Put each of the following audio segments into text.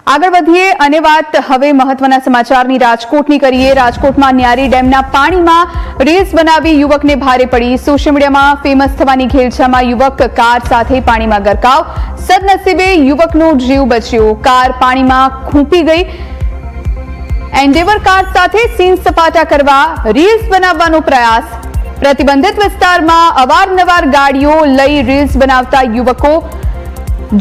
આગળ વધીએ અને વાત હવે મહત્વના સમાચારની રાજકોટની કરીએ। રાજકોટમાં ન્યારી ડેમના પાણીમાં રીલ્સ બનાવી યુવકને ભારે પડી। સોશિયલ મીડિયામાં ફેમસ થવાની ઘેલછામાં યુવક કાર સાથે પાણીમાં ગરકાવ। સદનસીબે યુવકનો જીવ બચ્યો। કાર પાણીમાં ખૂંપી ગઈ। એન્ડેવર કાર સાથે સીન સપાટા કરવા રીલ્સ બનાવવાનો પ્રયાસ। પ્રતિબંધિત વિસ્તારમાં અવારનવાર ગાડીઓ લઈ રીલ્સ બનાવતા યુવકો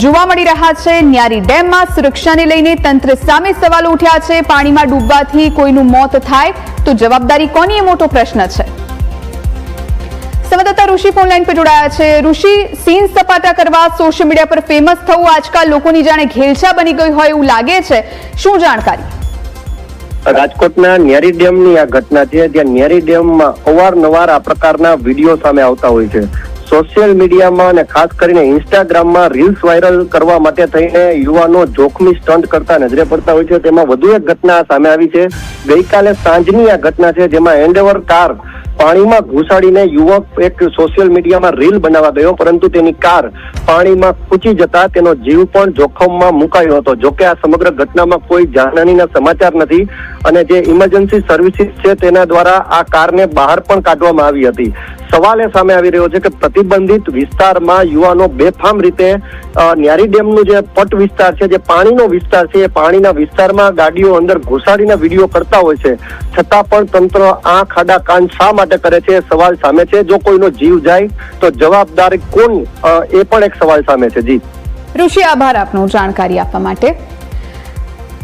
જોવા મળી રહ્યા છે। ન્યારી ડેમમાં સુરક્ષાને લઈને તંત્ર સામે સવાલો ઉઠ્યા છે। પાણીમાં ડૂબવાથી કોઈનું મોત થાય તો જવાબદારી કોની એ મોટો પ્રશ્ન છે। સંવાદદાતા ઋષિ ફોન લાઈન પર જોડાયા છે। ઋષિ, સીન સપાટા કરવા સોશિયલ મીડિયા પર ફેમસ થવું આજકાલ લોકોની જાણે ઘેલછા બની ગઈ હોય એવું લાગે છે, શું જાણકારી? રાજકોટના ન્યારી ડેમની આ ઘટના છે, જ્યાં ન્યારી ડેમમાં અવારનવાર આ પ્રકારના વિડીયો સામે આવતા હોય છે। સોશિયલ મીડિયામાં અને ખાસ કરીને ઇન્સ્ટાગ્રામમાં રીલ્સ વાયરલ કરવા માટે થઈને યુવાનો જોખમી સ્ટન્ટ કરતા નજરે પડતા હોય છે। તેમાં વધુ એક ઘટના સામે આવી છે। ગઈકાલે સાંજની આ ઘટના છે, જેમાં એન્ડેવર કાર પાણીમાં ઘુસાડીને યુવક એક સોશિયલ મીડિયામાં રીલ બનાવવા ગયો, પરંતુ તેની કાર પાણીમાં ખૂંચી જતા તેનો જીવ પણ જોખમમાં મુકાયો હતો। જોકે આ સમગ્ર ઘટનામાં કોઈ જાનહાનિના સમાચાર નથી અને જે ઇમરજન્સી સર્વિસીસ છે તેના દ્વારા આ કારને બહાર પણ કાઢવામાં આવી હતી। સવાલ એ સામે આવી રહ્યો છે કે પ્રતિબંધિત વિસ્તારમાં યુવાનો બેફામ રીતે ન્યારી ડેમનું જે પટ વિસ્તાર છે, જે પાણીનો વિસ્તાર છે, એ પાણીના વિસ્તારમાં ગાડીઓ અંદર ઘુસાડીને વિડીયો કરતા હોય છે, છતાં પણ તંત્ર આ ખાડા કાન શા માટે કરે છે, સવાલ સામે છે। જો કોઈનો જીવ જાય તો જવાબદારી કોણ, એ પણ એક સવાલ સામે છે। જી ઋષિ, આભાર આપનો જાણકારી આપવા માટે।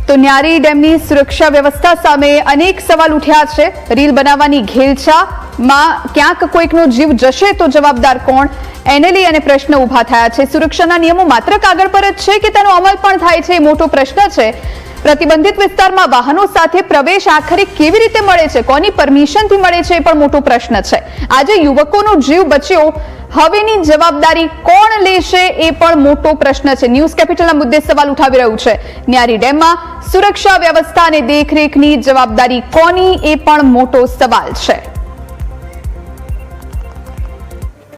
તો ન્યારી ડેમની સુરક્ષા વ્યવસ્થા સામે અનેક સવાલ ઉઠ્યા છે। રીલ બનાવવાની ઘેલછામાં ક્યાંક કોઈકનો જીવ જશે તો જવાબદાર કોણ, એને લઈ અને પ્રશ્ન ઉભા થયા છે। સુરક્ષાના નિયમો માત્ર કાગળ પર જ છે કે તેનો અમલ પણ થાય છે, એ મોટો પ્રશ્ન છે। પ્રતિબંધિત વિસ્તારમાં વાહનો સાથે પ્રવેશ આખરે કેવી રીતે મળે છે, કોની પરમિશનથી મળે છે, એ પણ મોટો પ્રશ્ન છે। આજે યુવકોનો જીવ બચ્યો, હવેની જવાબદારી કોણ લેશે એ પણ મોટો પ્રશ્ન છે। ન્યૂઝ કેપિટલના મુદ્દે સવાલ ઉઠાવી રહ્યું છે। ન્યારી ડેમમાં સુરક્ષા વ્યવસ્થા અને દેખરેખની જવાબદારી કોની, એ પણ મોટો સવાલ છે।